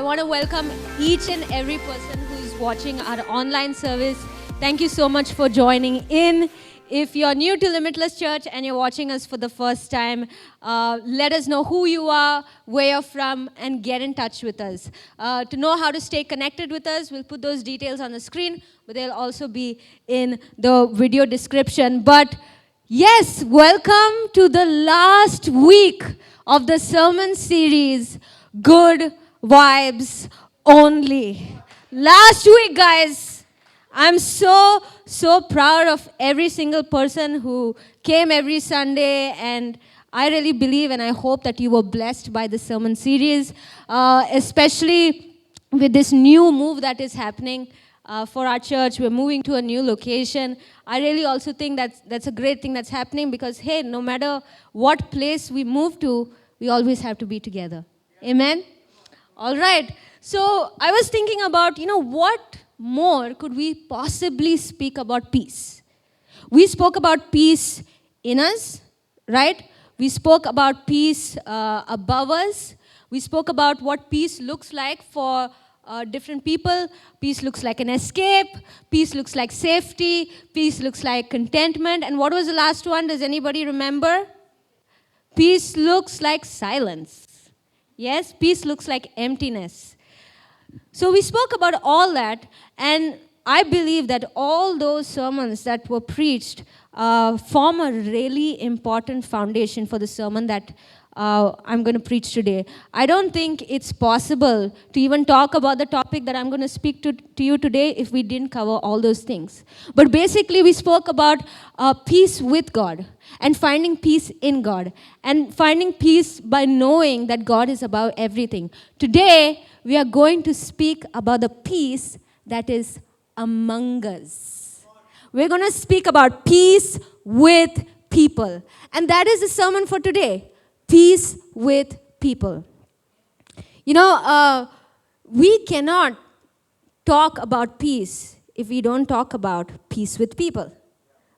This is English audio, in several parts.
want to welcome each and every person who is watching our online service. Thank you so much for joining in. If you're new to Limitless Church and you're watching us for the first time, let us know who you are, where you're from, and get in touch with us. To know how to stay connected with us, we'll put those details on the screen, but they'll also be in the video description. But yes, welcome to the last week of the sermon series, Good Vibes Only. Last week, guys, I'm so proud of every single person who came every Sunday, and I really believe and I hope that you were blessed by the sermon series, especially with this new move that is happening for our church. We're moving to a new location. I really also think that's a great thing that's happening because, hey, no matter what place we move to, we always have to be together. Amen? All right. So I was thinking about, what more could we possibly speak about peace? We spoke about peace in us, right? We spoke about peace above us. We spoke about what peace looks like for different people. Peace looks like an escape. Peace looks like safety. Peace looks like contentment. And what was the last one? Does anybody remember? Peace looks like silence. Yes, peace looks like emptiness. So we spoke about all that, and I believe that all those sermons that were preached form a really important foundation for the sermon that I'm going to preach today. I don't think it's possible to even talk about the topic that I'm going to speak to you today if we didn't cover all those things. But basically, we spoke about peace with God and finding peace in God and finding peace by knowing that God is above everything. Today, we are going to speak about the peace that is among us. We're going to speak about peace with people. And that is the sermon for today. Peace with people. We cannot talk about peace if we don't talk about peace with people,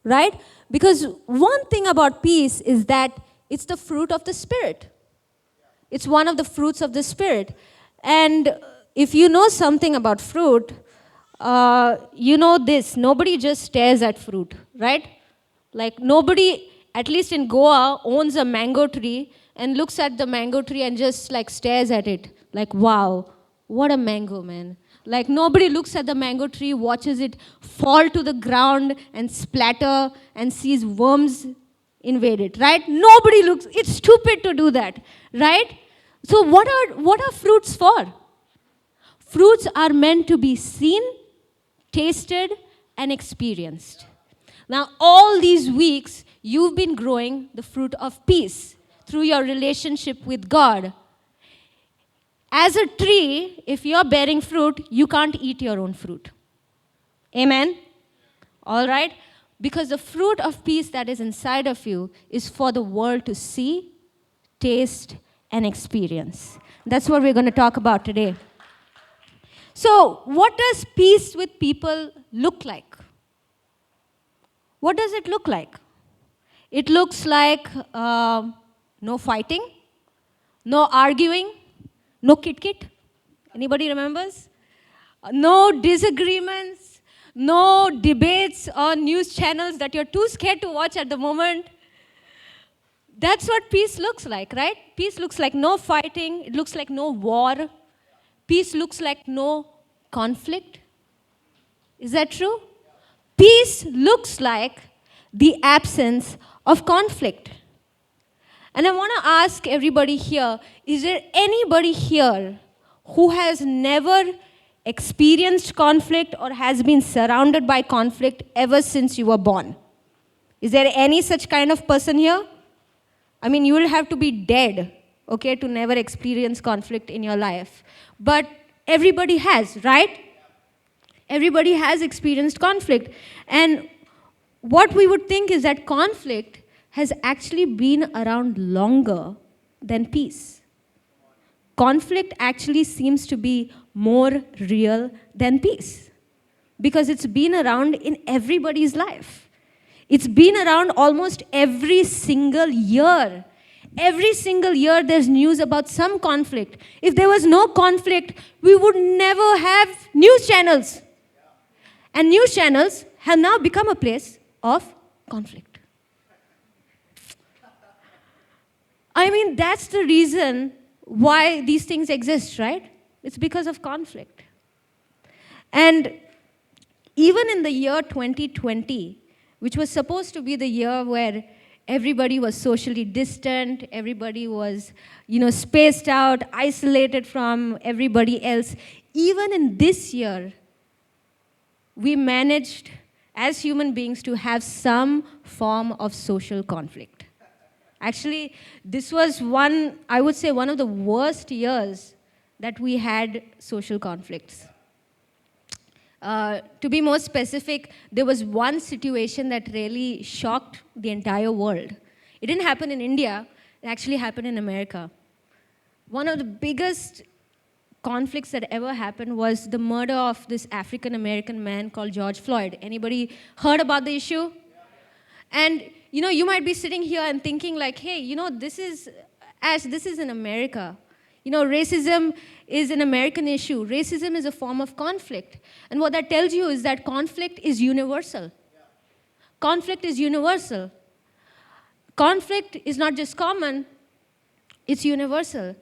right? Because one thing about peace is that it's the fruit of the Spirit. It's one of the fruits of the Spirit. And if you know something about fruit, you know this. Nobody just stares at fruit, right? Like nobody, at least in Goa, owns a mango tree and looks at the mango tree and just like stares at it. Like, wow, what a mango, man. Like nobody looks at the mango tree, watches it fall to the ground and splatter and sees worms invade it, right? Nobody looks, it's stupid to do that, right? So what are fruits for? Fruits are meant to be seen, tasted, and experienced. Now, all these weeks, you've been growing the fruit of peace through your relationship with God. As a tree, if you're bearing fruit, you can't eat your own fruit. Amen? All right? Because the fruit of peace that is inside of you is for the world to see, taste, and experience. That's what we're going to talk about today. So, what does peace with people look like? What does it look like? It looks like no fighting, no arguing, no kit-kit. Anybody remembers? No disagreements, no debates on news channels that you're too scared to watch at the moment. That's what peace looks like, right? Peace looks like no fighting. It looks like no war. Peace looks like no conflict. Is that true? Peace looks like the absence of conflict. And I want to ask everybody here, is there anybody here who has never experienced conflict or has been surrounded by conflict ever since you were born? Is there any such kind of person here? I mean, you will have to be dead, okay, to never experience conflict in your life. But everybody has, right? Everybody has experienced conflict. And what we would think is that conflict has actually been around longer than peace. Conflict actually seems to be more real than peace because it's been around in everybody's life. It's been around almost every single year. Every single year there's news about some conflict. If there was no conflict, we would never have news channels. And news channels have now become a place of conflict. I mean, that's the reason why these things exist, right? It's because of conflict. And even in the year 2020, which was supposed to be the year where everybody was socially distant, everybody was, spaced out, isolated from everybody else, even in this year, we managed, as human beings, to have some form of social conflict. Actually, this was I would say, one of the worst years that we had social conflicts. To be more specific, there was one situation that really shocked the entire world. It didn't happen in India, it actually happened in America. One of the biggest conflicts that ever happened was the murder of this African-American man called George Floyd. Anybody heard about the issue? And, you might be sitting here and thinking like, hey, this is in America. Racism is an American issue. Racism is a form of conflict. And what that tells you is that conflict is universal. Conflict is universal. Conflict is not just common, it's universal.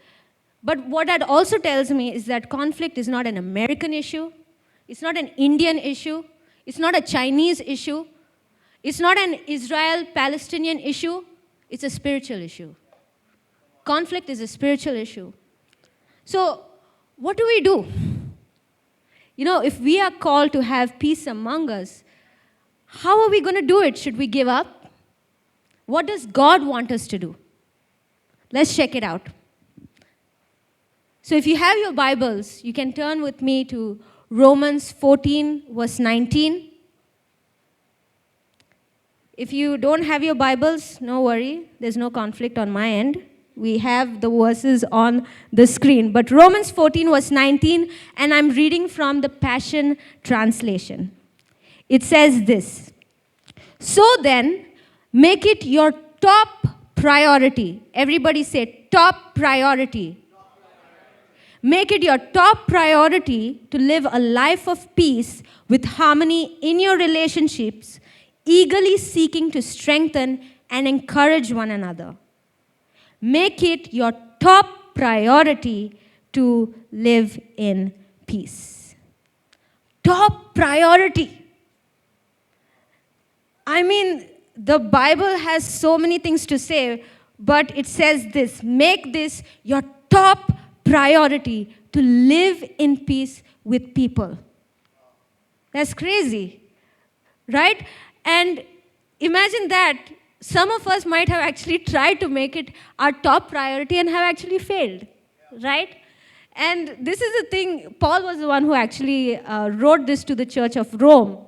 But what that also tells me is that conflict is not an American issue, it's not an Indian issue, it's not a Chinese issue, it's not an Israel-Palestinian issue, it's a spiritual issue. Conflict is a spiritual issue. So, what do we do? If we are called to have peace among us, how are we going to do it? Should we give up? What does God want us to do? Let's check it out. So if you have your Bibles, you can turn with me to Romans 14, verse 19. If you don't have your Bibles, no worry. There's no conflict on my end. We have the verses on the screen. But Romans 14, verse 19, and I'm reading from the Passion Translation. It says this: so then, make it your top priority. Everybody say, top priority. Make it your top priority to live a life of peace with harmony in your relationships, eagerly seeking to strengthen and encourage one another. Make it your top priority to live in peace. Top priority. I mean, the Bible has so many things to say, but it says this: make this your top priority to live in peace with people. That's crazy, right? And imagine that some of us might have actually tried to make it our top priority and have actually failed, right? And this is the thing, Paul was the one who actually wrote this to the Church of Rome.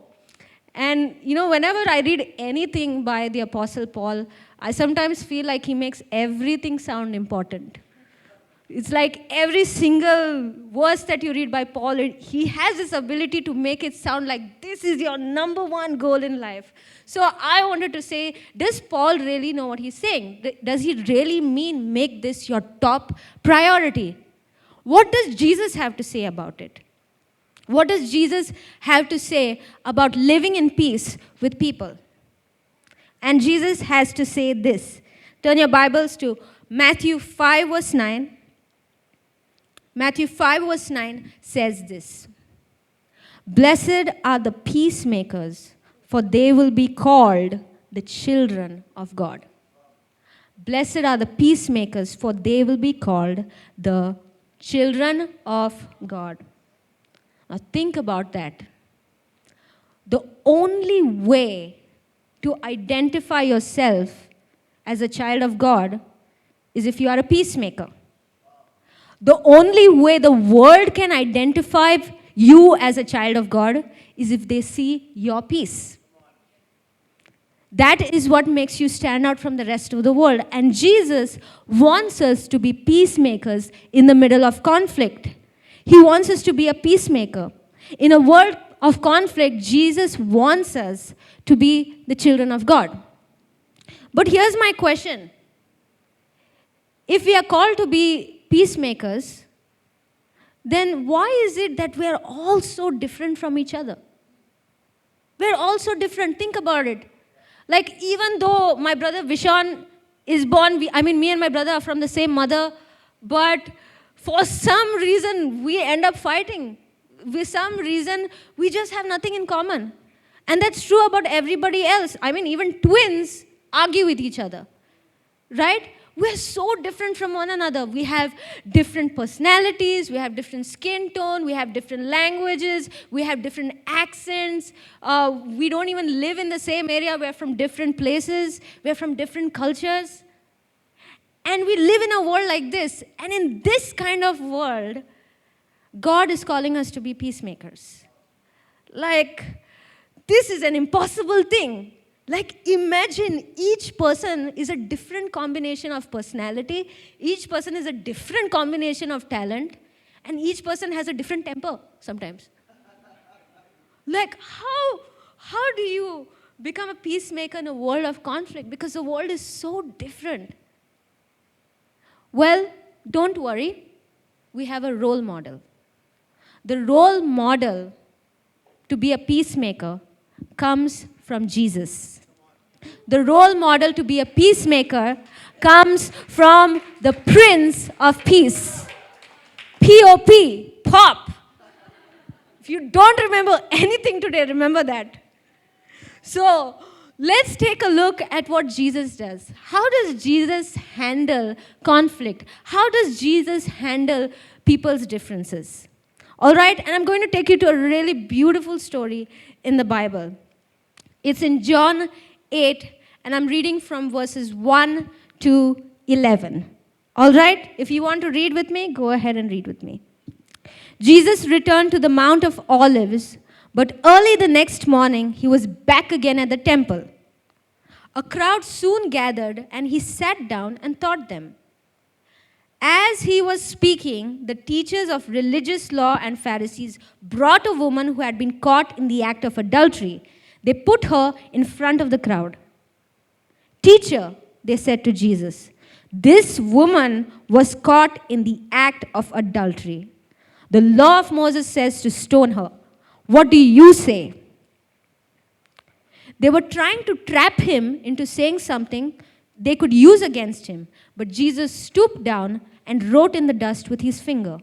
And, whenever I read anything by the Apostle Paul, I sometimes feel like he makes everything sound important. It's like every single verse that you read by Paul, he has this ability to make it sound like this is your number one goal in life. So I wanted to say, does Paul really know what he's saying? Does he really mean make this your top priority? What does Jesus have to say about it? What does Jesus have to say about living in peace with people? And Jesus has to say this. Turn your Bibles to Matthew 5, verse 9. Matthew 5, verse 9 says this: blessed are the peacemakers, for they will be called the children of God. Blessed are the peacemakers, for they will be called the children of God. Now think about that. The only way to identify yourself as a child of God is if you are a peacemaker. The only way the world can identify you as a child of God is if they see your peace. That is what makes you stand out from the rest of the world. And Jesus wants us to be peacemakers in the middle of conflict. He wants us to be a peacemaker. In a world of conflict, Jesus wants us to be the children of God. But here's my question. if we are called to be peacemakers, then why is it that we are all so different from each other? We're all so different. Think about it. Like, even though my brother Vishan is born, me and my brother are from the same mother, but for some reason, we end up fighting. For some reason, we just have nothing in common. And that's true about everybody else. Even twins argue with each other, right? We're so different from one another. We have different personalities, we have different skin tone, we have different languages, we have different accents. We don't even live in the same area. We're from different places, we're from different cultures. And we live in a world like this. And in this kind of world, God is calling us to be peacemakers. Like, this is an impossible thing. Like, imagine each person is a different combination of personality, each person is a different combination of talent, and each person has a different temper sometimes. Like, how do you become a peacemaker in a world of conflict? Because the world is so different. Well, don't worry, we have a role model. The role model to be a peacemaker comes from Jesus. The role model to be a peacemaker comes from the Prince of Peace. P-O-P, pop. If you don't remember anything today, remember that. So, let's take a look at what Jesus does. How does Jesus handle conflict? How does Jesus handle people's differences? All right, and I'm going to take you to a really beautiful story in the Bible. It's in John 8, and I'm reading from verses 1 to 11. All right, if you want to read with me, go ahead and read with me. Jesus returned to the Mount of Olives, but early the next morning, he was back again at the temple. A crowd soon gathered, and he sat down and taught them. As he was speaking, the teachers of religious law and Pharisees brought a woman who had been caught in the act of adultery. They put her in front of the crowd. "Teacher," they said to Jesus, "this woman was caught in the act of adultery. The law of Moses says to stone her. What do you say?" They were trying to trap him into saying something they could use against him, but Jesus stooped down and wrote in the dust with his finger.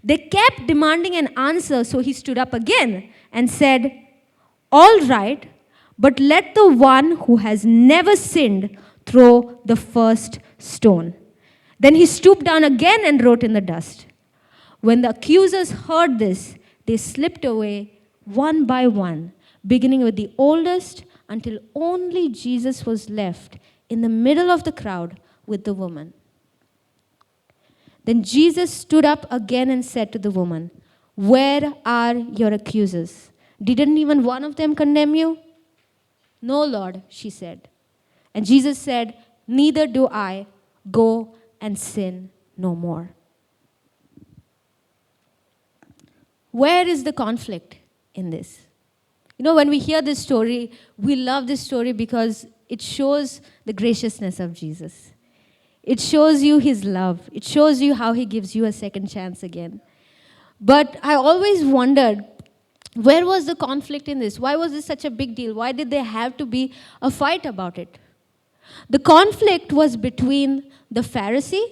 They kept demanding an answer, so he stood up again and said, "All right, but let the one who has never sinned throw the first stone." Then he stooped down again and wrote in the dust. When the accusers heard this, they slipped away one by one, beginning with the oldest, until only Jesus was left in the middle of the crowd with the woman. Then Jesus stood up again and said to the woman, "Where are your accusers? Didn't even one of them condemn you?" "No, Lord," she said. And Jesus said, "Neither do I. Go and sin no more." Where is the conflict in this? When we hear this story, we love this story because it shows the graciousness of Jesus. It shows you his love. It shows you how he gives you a second chance again. But I always wondered, where was the conflict in this? Why was this such a big deal? Why did there have to be a fight about it? The conflict was between the Pharisee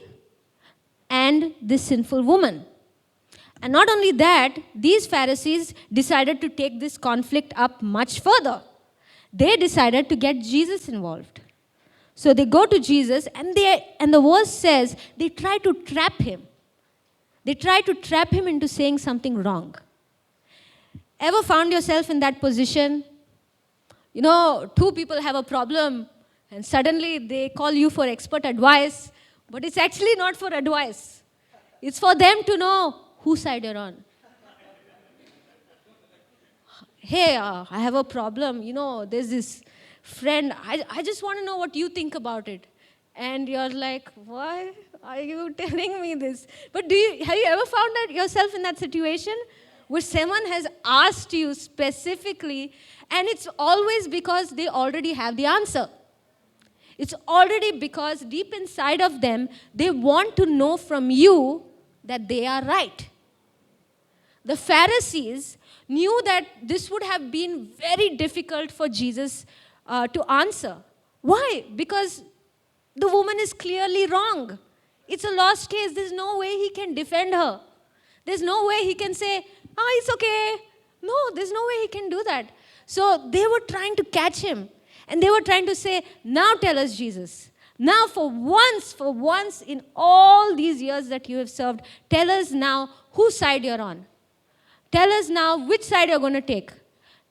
and this sinful woman. And not only that, these Pharisees decided to take this conflict up much further. They decided to get Jesus involved. So they go to Jesus, and the verse says they try to trap him. They try to trap him into saying something wrong. Ever found yourself in that position? Two people have a problem, and suddenly they call you for expert advice, but it's actually not for advice. It's for them to know whose side you're on. "Hey, I have a problem. There's this friend. I just want to know what you think about it." And you're like, "Why are you telling me this?" But have you ever found yourself in that situation where someone has asked you specifically, and it's always because they already have the answer? It's already because deep inside of them, they want to know from you that they are right. The Pharisees knew that this would have been very difficult for Jesus to answer. Why? Because the woman is clearly wrong. It's a lost case. There's no way he can defend her. There's no way he can say, it's okay. No, there's no way he can do that. So they were trying to catch him. And they were trying to say, now tell us, Jesus. Now for once in all these years that you have served, tell us now whose side you're on. Tell us now which side you're going to take.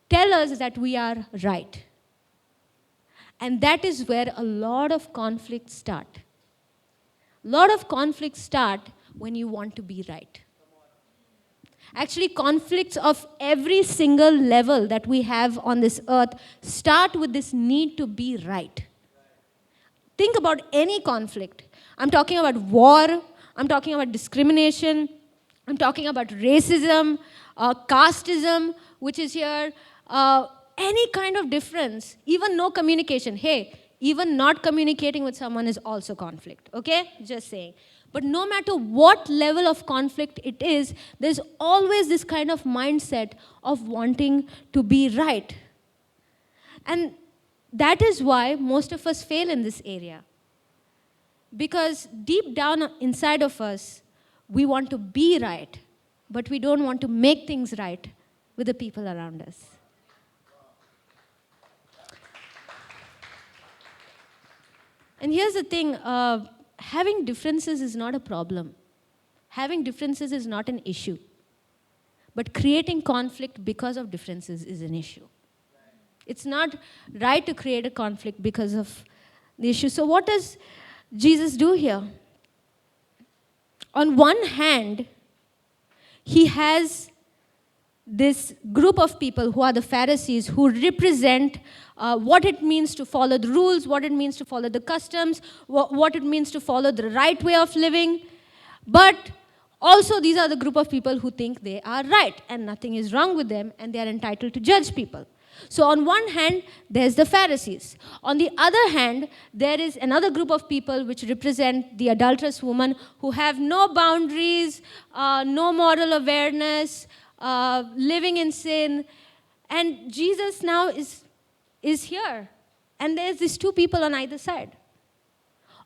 Tell us that we are right. And that is where a lot of conflicts start. A lot of conflicts start when you want to be right. Actually, conflicts of every single level that we have on this earth start with this need to be right. Think about any conflict. I'm talking about war. I'm talking about discrimination. I'm talking about racism, casteism, which is here. Any kind of difference, even no communication. Hey, even not communicating with someone is also conflict. Okay? Just saying. But no matter what level of conflict it is, there's always this kind of mindset of wanting to be right. And that is why most of us fail in this area. Because deep down inside of us, we want to be right, but we don't want to make things right with the people around us. And here's the thing. Having differences is not a problem. Having differences is not an issue. But creating conflict because of differences is an issue. It's not right to create a conflict because of the issue. So what does Jesus do here? On one hand, he has this group of people who are the Pharisees who represent what it means to follow the rules, what it means to follow the customs, what it means to follow the right way of living. But also these are the group of people who think they are right and nothing is wrong with them and they are entitled to judge people. So on one hand, there's the Pharisees. On the other hand, there is another group of people which represent the adulterous woman who have no boundaries, no moral awareness, living in sin. And Jesus now is here. And there's these two people on either side.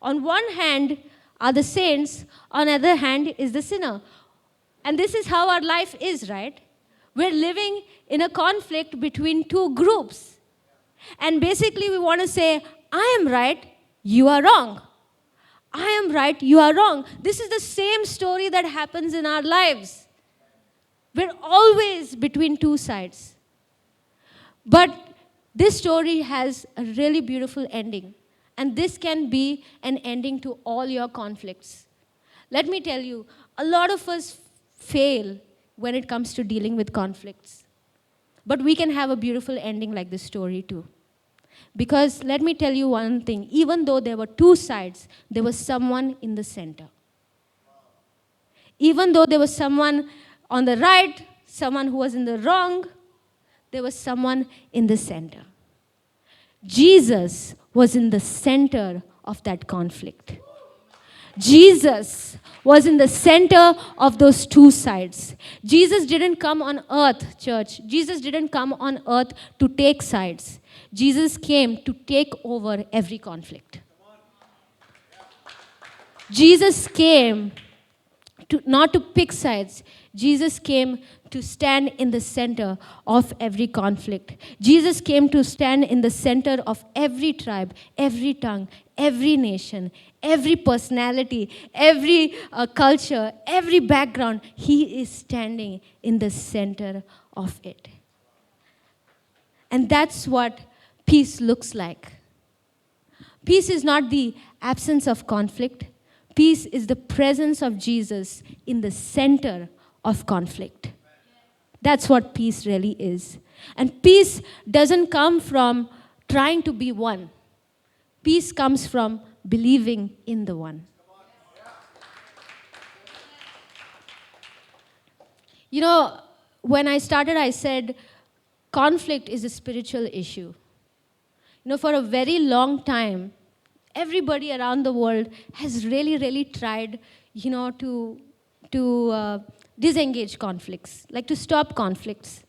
On one hand are the saints, on the other hand is the sinner. And this is how our life is, right? We're living in a conflict between two groups. And basically we want to say, I am right, you are wrong. I am right, you are wrong. This is the same story that happens in our lives. We're always between two sides. But this story has a really beautiful ending. And this can be an ending to all your conflicts. Let me tell you, a lot of us fail when it comes to dealing with conflicts. But we can have a beautiful ending like this story too. Because let me tell you one thing, even though there were two sides, there was someone in the center. Even though there was someone on the right, someone who was in the wrong, there was someone in the center. Jesus was in the center of that conflict. Jesus was in the center of those two sides. Jesus didn't come on earth, church. Jesus didn't come on earth to take sides. Jesus came to take over every conflict. Jesus came not to pick sides. Jesus came to stand in the center of every conflict. Jesus came to stand in the center of every tribe, every tongue, every nation, every personality, every culture, every background. He is standing in the center of it. And that's what peace looks like. Peace is not the absence of conflict. Peace is the presence of Jesus in the center of conflict. That's what peace really is. And peace doesn't come from trying to be one. Peace comes from believing in the one. You know, when I started, I said conflict is a spiritual issue. You know, for a very long time, everybody around the world has really tried, to disengage conflicts, like to stop conflicts.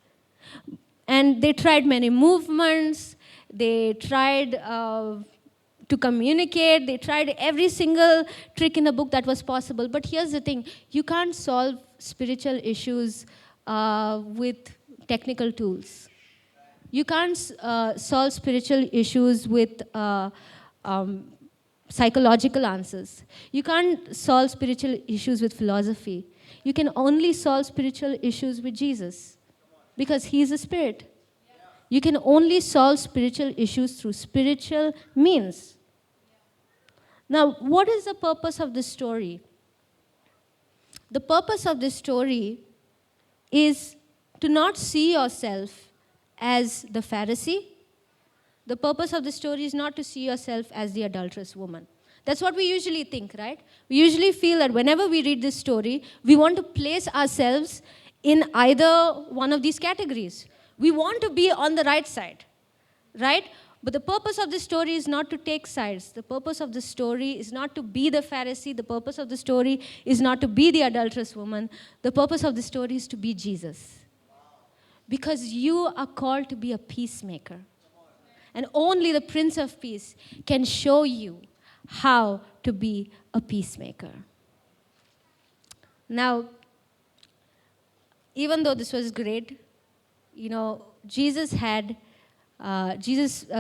And they tried many movements, they tried to communicate, they tried every single trick in the book that was possible. But here's the thing, you can't solve spiritual issues with technical tools. You can't solve spiritual issues with psychological answers. You can't solve spiritual issues with philosophy. You can only solve spiritual issues with Jesus, because He's a spirit. You can only solve spiritual issues through spiritual means. Now, what is the purpose of this story? The purpose of this story is to not see yourself as the Pharisee. The purpose of the story is not to see yourself as the adulterous woman. That's what we usually think, right? We usually feel that whenever we read this story, we want to place ourselves in either one of these categories. We want to be on the right side, right? But the purpose of the story is not to take sides. The purpose of the story is not to be the Pharisee. The purpose of the story is not to be the adulterous woman. The purpose of the story is to be Jesus. Because you are called to be a peacemaker. And only the Prince of Peace can show you how to be a peacemaker. Now, even though this was great, Jesus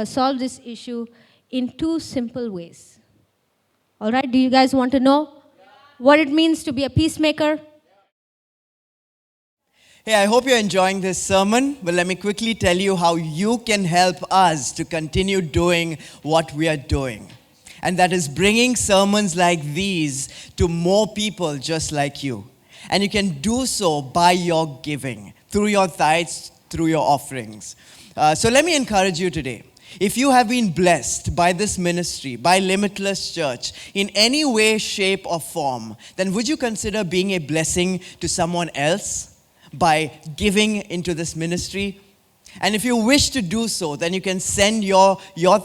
solved this issue in two simple ways. All right, do you guys want to know what it means to be a peacemaker? Hey, I hope you're enjoying this sermon. But let me quickly tell you how you can help us to continue doing what we are doing. And that is bringing sermons like these to more people just like you. And you can do so by your giving, through your tithes, through your offerings. So let me encourage you today. If you have been blessed by this ministry, by Limitless Church, in any way, shape, or form, then would you consider being a blessing to someone else by giving into this ministry? And if you wish to do so, then you can send your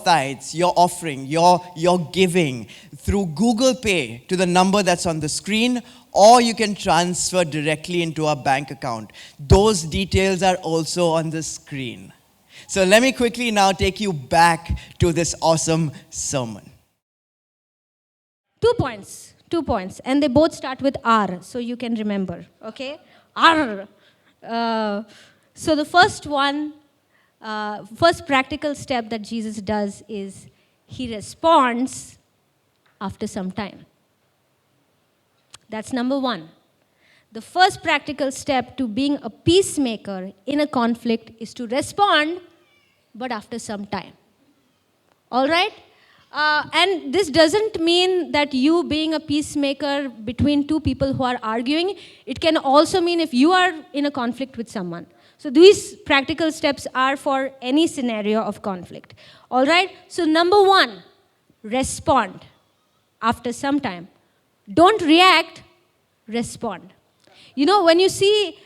tithes, your offering, your giving through Google Pay to the number that's on the screen, or you can transfer directly into our bank account. Those details are also on the screen. So let me quickly now take you back to this awesome sermon. 2 points, and they both start with R, so you can remember, okay? R. So the first practical step that Jesus does is He responds after some time. That's number one. The first practical step to being a peacemaker in a conflict is to respond, but after some time. All right? And this doesn't mean that you being a peacemaker between two people who are arguing. It can also mean if you are in a conflict with someone. So these practical steps are for any scenario of conflict. All right? So number one, respond after some time. Don't react, respond. When you see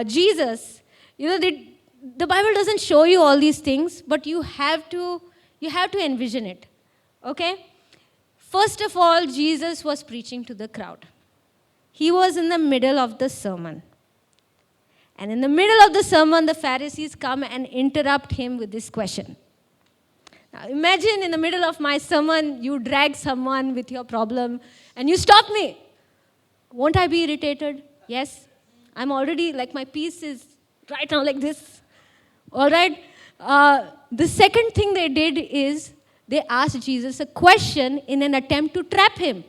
Jesus, the Bible doesn't show you all these things, but you have to envision it. Okay? First of all, Jesus was preaching to the crowd. He was in the middle of the sermon. And in the middle of the sermon, the Pharisees come and interrupt him with this question. Now imagine in the middle of my sermon, you drag someone with your problem and you stop me. Won't I be irritated? Yes. I'm already, my piece is right now like this. All right? The second thing they did is they asked Jesus a question in an attempt to trap him.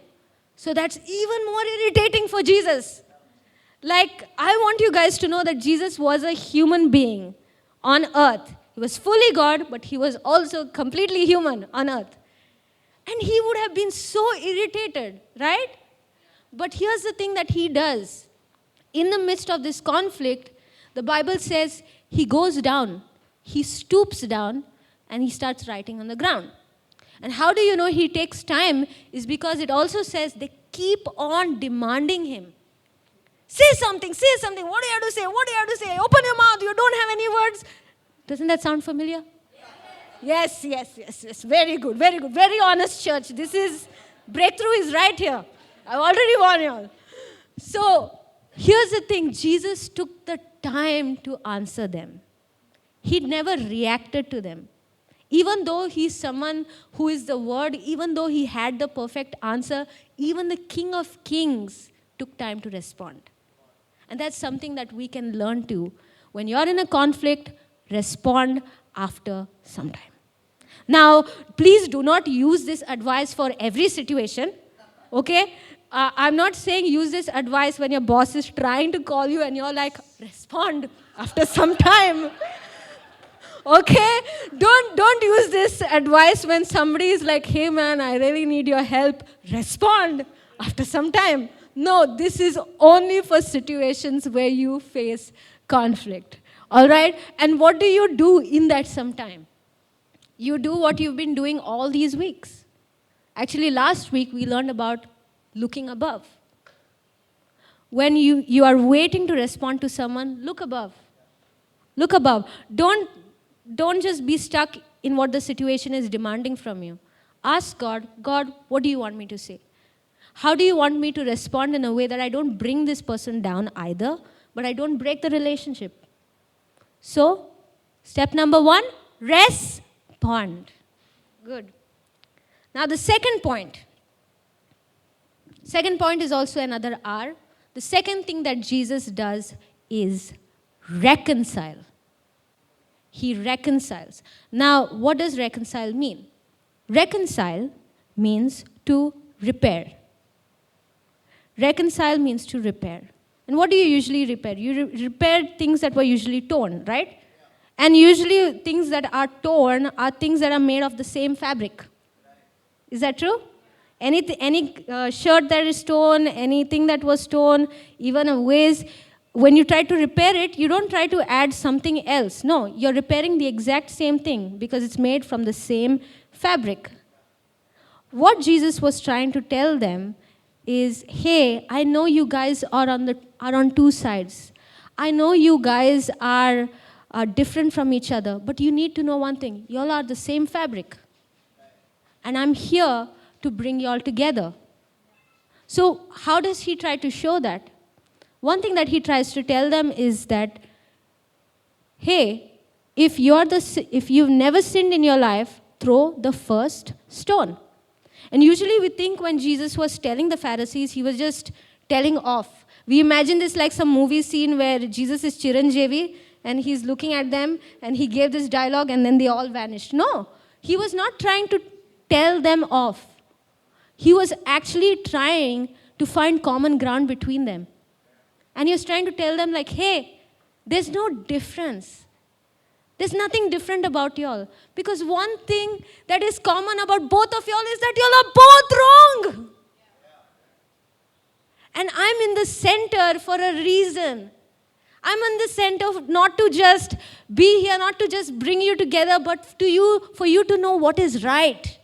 So that's even more irritating for Jesus. I want you guys to know that Jesus was a human being on earth. He was fully God, but he was also completely human on earth. And he would have been so irritated, right? But here's the thing that he does. In the midst of this conflict, the Bible says he goes down, he stoops down, and he starts writing on the ground. And how do you know he takes time? Is because it also says they keep on demanding him. Say something. What do you have to say? Open your mouth. You don't have any words. Doesn't that sound familiar? Yes, yes, yes, yes. Very good, very good. Very honest church. This is, breakthrough is right here. I've already won y'all. So, here's the thing. Jesus took the time to answer them. He never reacted to them. Even though he's someone who is the Word, even though he had the perfect answer, even the King of Kings took time to respond. And that's something that we can learn to. When you're in a conflict, respond after some time. Now, please do not use this advice for every situation, okay? I'm not saying use this advice when your boss is trying to call you and you're like, respond after some time. Okay? Don't use this advice when somebody is like, hey man, I really need your help. Respond after some time. No, this is only for situations where you face conflict. All right? And what do you do in that sometime? You do what you've been doing all these weeks. Actually, last week we learned about looking above. When you are waiting to respond to someone, look above. Look above. Don't just be stuck in what the situation is demanding from you. Ask God, God, what do you want me to say? How do you want me to respond in a way that I don't bring this person down either, but I don't break the relationship? So, step number 1, respond. Good. Now the second point. Second point is also another R. The second thing that Jesus does is reconcile. He reconciles. Now, what does reconcile mean? Reconcile means to repair. Reconcile means to repair. And what do you usually repair? You repair things that were usually torn, right? And usually things that are torn are things that are made of the same fabric. Is that true? Any shirt that is torn, anything that was torn, even a vase, when you try to repair it, you don't try to add something else. No, you're repairing the exact same thing because it's made from the same fabric. What Jesus was trying to tell them is, hey, I know you guys are on two sides. I know you guys are different from each other, but you need to know one thing. You all are the same fabric. And I'm here to bring you all together. So how does he try to show that? One thing that he tries to tell them is that, hey, if you've never sinned in your life, throw the first stone. And usually we think when Jesus was telling the Pharisees, he was just telling off. We imagine this like some movie scene where Jesus is Chiranjeevi and he's looking at them and he gave this dialogue and then they all vanished. No, he was not trying to tell them off. He was actually trying to find common ground between them. And he was trying to tell them like, hey, there's no difference. There's nothing different about y'all. Because one thing that is common about both of y'all is that y'all are both wrong. And I'm in the center for a reason. I'm in the center not to just be here, not to just bring you together, but for you to know what is right.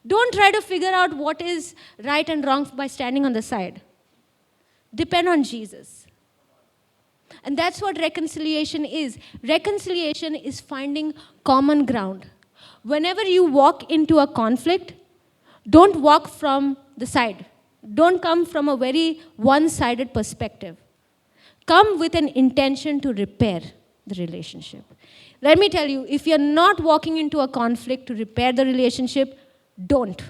Don't try to figure out what is right and wrong by standing on the side. Depend on Jesus. And that's what reconciliation is. Reconciliation is finding common ground. Whenever you walk into a conflict, don't walk from the side. Don't come from a very one-sided perspective. Come with an intention to repair the relationship. Let me tell you, if you're not walking into a conflict to repair the relationship, don't.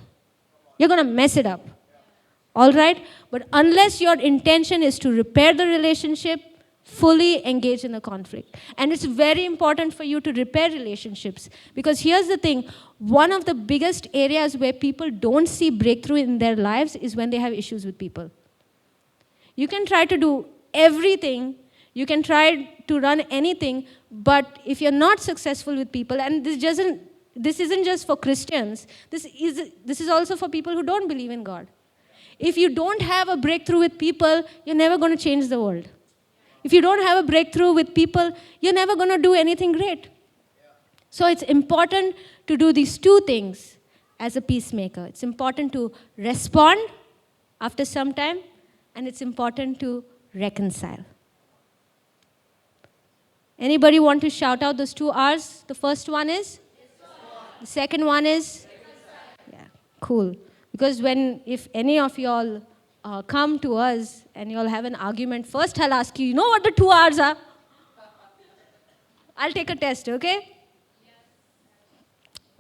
You're going to mess it up. All right? But unless your intention is to repair the relationship, fully engage in the conflict. And it's very important for you to repair relationships. Because here's the thing. One of the biggest areas where people don't see breakthrough in their lives is when they have issues with people. You can try to do everything. You can try to run anything. But if you're not successful with people, and this isn't just for Christians. This is also for people who don't believe in God. If you don't have a breakthrough with people, you're never going to change the world. If you don't have a breakthrough with people, you're never going to do anything great. So it's important to do these two things as a peacemaker. It's important to respond after some time, and it's important to reconcile. Anybody want to shout out those two R's? The first one is The second one is, yeah, cool. Because if any of y'all come to us and y'all have an argument, first I'll ask you, you know what the 2 R's are? I'll take a test, okay?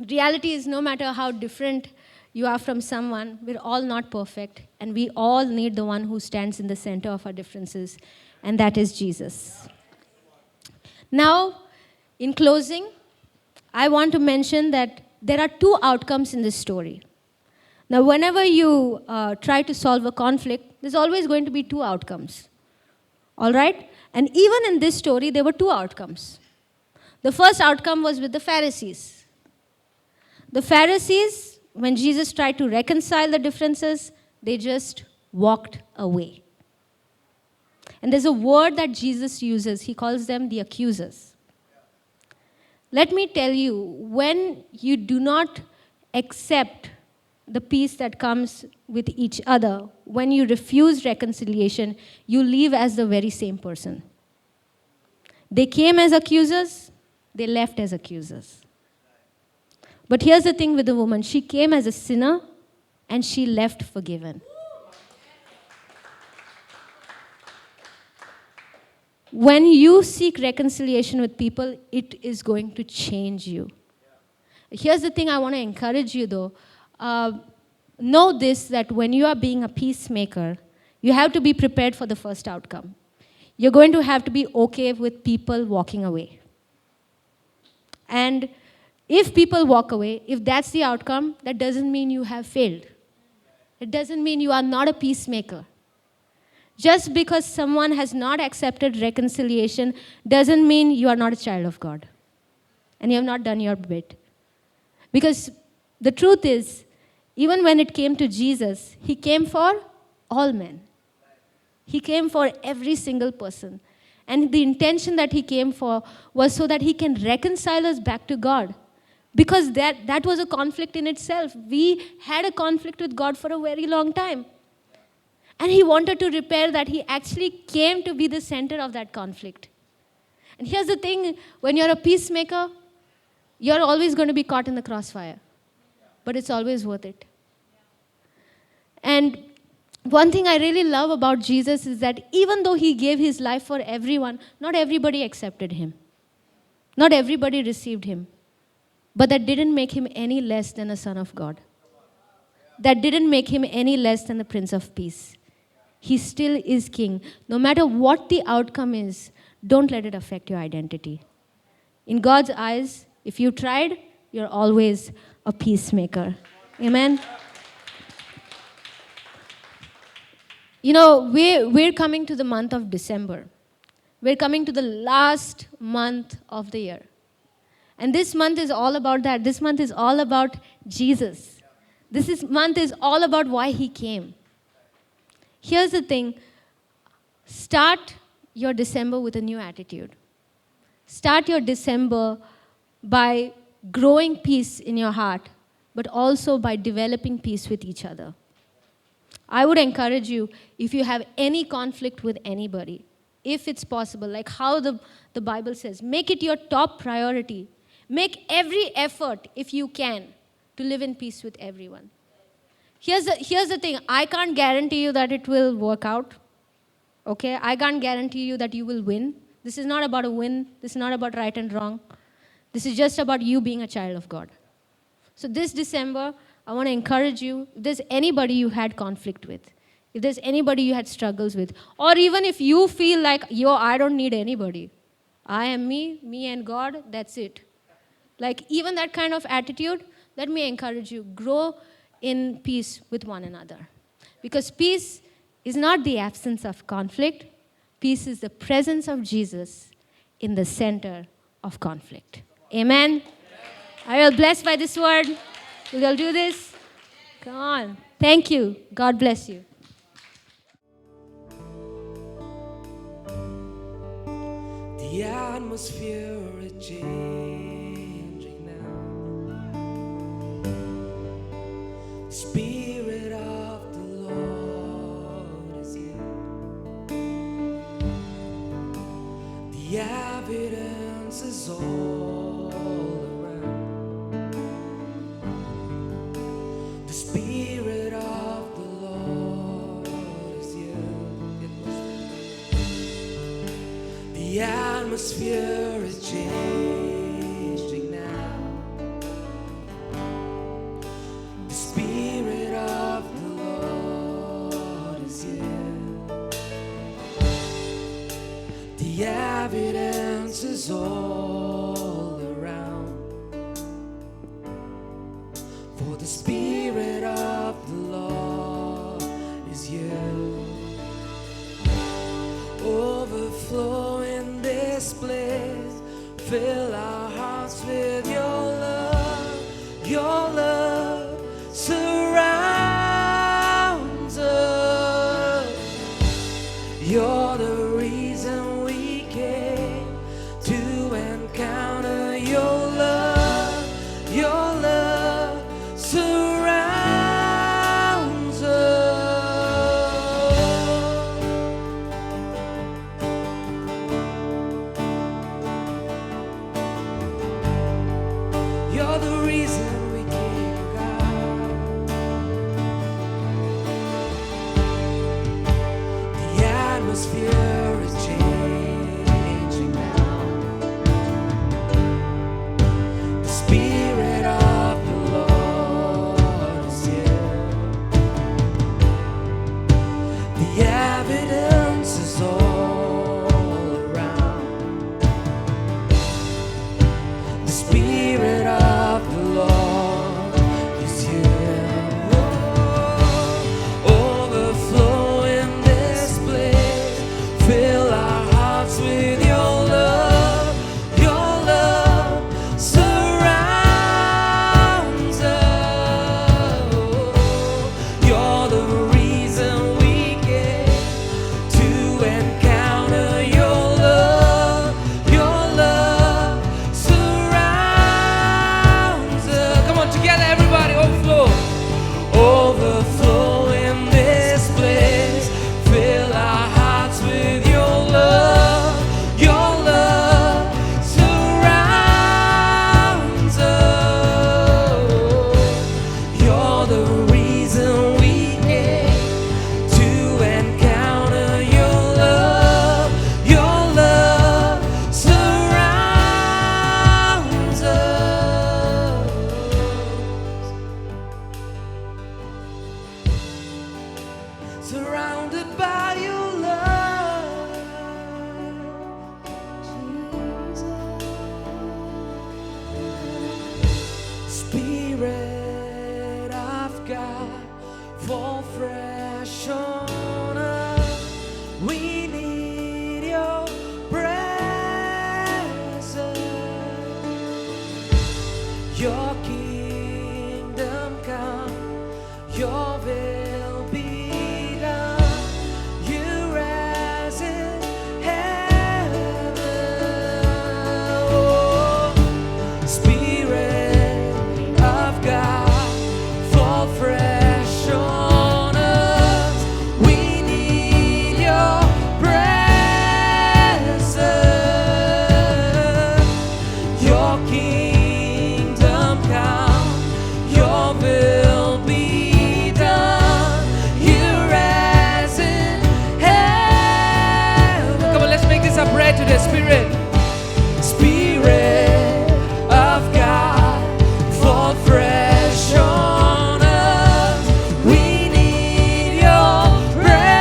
Reality is no matter how different you are from someone, we're all not perfect, and we all need the one who stands in the center of our differences, and that is Jesus. Now, in closing, I want to mention that there are 2 outcomes in this story. Now, whenever you try to solve a conflict, there's always going to be 2 outcomes. All right? And even in this story, there were 2 outcomes. The first outcome was with the Pharisees. The Pharisees, when Jesus tried to reconcile the differences, they just walked away. And there's a word that Jesus uses. He calls them the accusers. Let me tell you, when you do not accept the peace that comes with each other, when you refuse reconciliation, you leave as the very same person. They came as accusers, they left as accusers. But here's the thing with the woman. She came as a sinner and she left forgiven. When you seek reconciliation with people, it is going to change you. Here's the thing I want to encourage you though. Know this, that when you are being a peacemaker, you have to be prepared for the first outcome. You're going to have to be okay with people walking away. And if people walk away, if that's the outcome, that doesn't mean you have failed. It doesn't mean you are not a peacemaker. Just because someone has not accepted reconciliation doesn't mean you are not a child of God. And you have not done your bit. Because the truth is, even when it came to Jesus, he came for all men. He came for every single person. And the intention that he came for was so that he can reconcile us back to God. Because that was a conflict in itself. We had a conflict with God for a very long time. And he wanted to repair that. He actually came to be the center of that conflict. And here's the thing, when you're a peacemaker, you're always going to be caught in the crossfire. But it's always worth it. And one thing I really love about Jesus is that even though he gave his life for everyone, not everybody accepted him. Not everybody received him. But that didn't make him any less than a son of God. That didn't make him any less than the Prince of Peace. He still is king. No matter what the outcome is, don't let it affect your identity. In God's eyes, if you tried, you're always a peacemaker. Amen? You know, we're coming to the month of December. We're coming to the last month of the year. And this month is all about that. This month is all about Jesus. Month is all about why he came. Here's the thing. Start your December with a new attitude. Start your December by growing peace in your heart, but also by developing peace with each other. I would encourage you, if you have any conflict with anybody, if it's possible, like how the Bible says, make it your top priority. Make every effort, if you can, to live in peace with everyone. Here's the thing. I can't guarantee you that it will work out. Okay? I can't guarantee you that you will win. This is not about a win. This is not about right and wrong. This is just about you being a child of God. So this December, I want to encourage you, if there's anybody you had conflict with, if there's anybody you had struggles with, or even if you feel like, I don't need anybody. I am me and God, that's it. Like even that kind of attitude, let me encourage you, grow in peace with one another. Because peace is not the absence of conflict. Peace is the presence of Jesus in the center of conflict. Amen? Are you all blessed by this word? Will you all do this? Come on. Thank you. God bless you. The atmosphere is changing now. Spirit of the Lord is here. The evidence is all around. The atmosphere is changing now. The Spirit of the Lord is here. The evidence is all around. For the Spirit of the Lord is here. Overflow in this place. Fill our hearts with your love. Your love surrounds us. You're the reason we came to encounter your love. Your love surrounds us. You're the reason we came, God. The atmosphere is changing now. The Spirit of the Lord is here. The evidence is all around. The Spirit of the Lord is here. Overflow in this place. Fill our hearts with your love. Your love surrounds us. You're the reason we came to encounter your love. Your love surrounds us. Come on, together, everybody, overflow. Overflow in this place. Fill our hearts with your love. Your love surrounds us. You're the reason we came to encounter your love. Your love surrounds us. Surrounded by your love, Spirit of God, fall fresh on us. We need your presence. Your kingdom come, your will be done. You rise in heaven. Oh, Spirit of God, fall fresh on us. We need your presence. Your kingdom come, your will be done. You rise in heaven. Come on, let's make this a prayer to the Spirit. Spirit of God, fall fresh on us. We need your presence.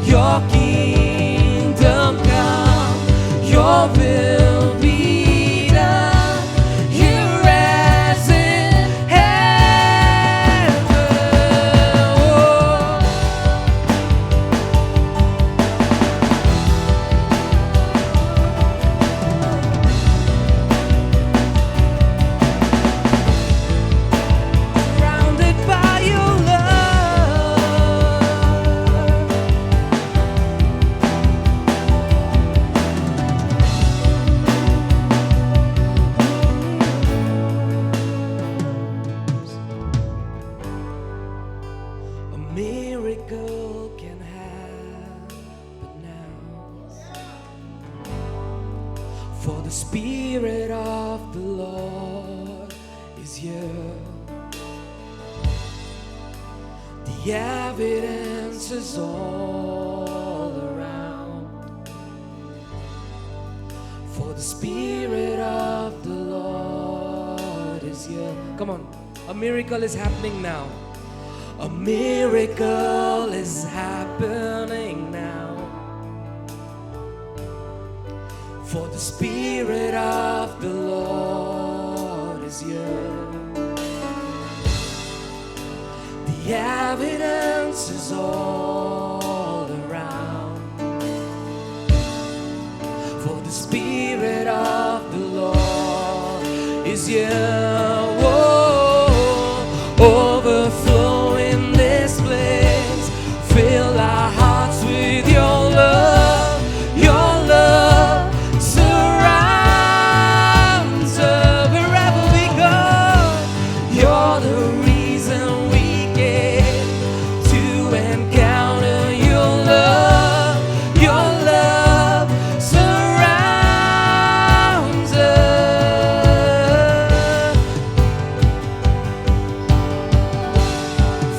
Your kingdom come, your will be done. You rise in heaven. Surrounded by your love. A miracle can happen now. For the Spirit of the Lord is here. The evidence answers all around. For the Spirit of the Lord is here. Come on, a miracle is happening now. A miracle is happening now. For the Spirit of the Lord is here. The evidence is all around. For the Spirit of the Lord is here. Whoa, overflow in this place. Fill our hearts with your love. Your love surrounds us wherever we go. You're the reason we get to encounter your love. Your love surrounds us.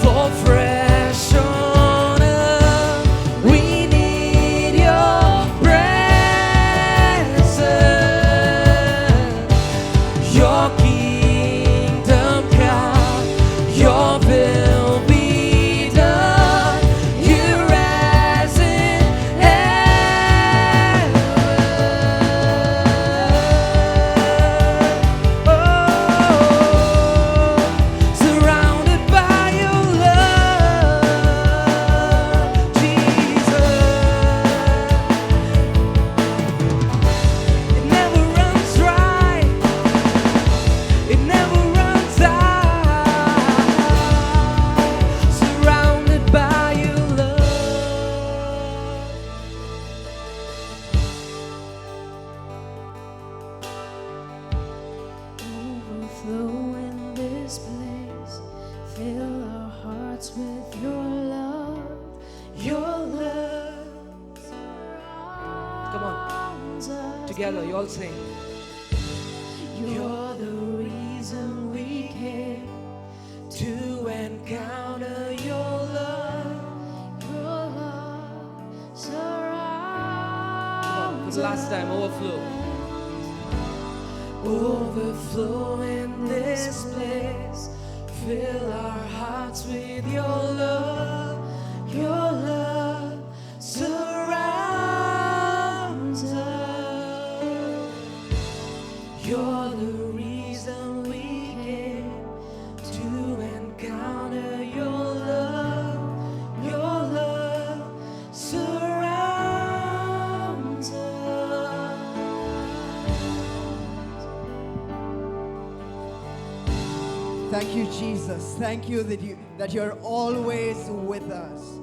For fresh honor, we need your presence. Your kingdom come, your will be done. You rise in heaven. Oh, surrounded by your love, Jesus. It never runs dry. It never runs out. Surrounded by your love. Overflow in this place. Fill our hearts with your love. Your love Come on, surrounds us. together, you all sing. You're the reason we came To encounter your love. Your love Come on, for surrounds the last time, overflow. Overflow in this place. Fill our hearts with your love. Your love surrounds us. You're the reason we came to encounter your love. Your love surrounds us. Thank you, Jesus. Thank you that you're always with us.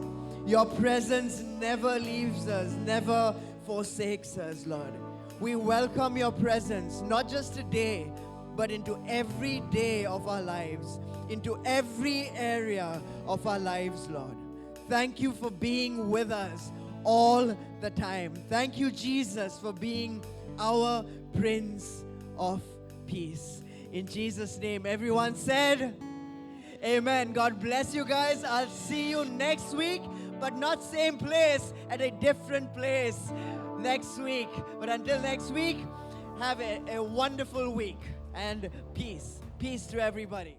Your presence never leaves us, never forsakes us, Lord. We welcome your presence, not just today, but into every day of our lives, into every area of our lives, Lord. Thank you for being with us all the time. Thank you, Jesus, for being our Prince of Peace. In Jesus' name, everyone said, Amen. God bless you guys. I'll see you next week, but not same place, at a different place next week. But until next week, have a wonderful week and peace. Peace to everybody.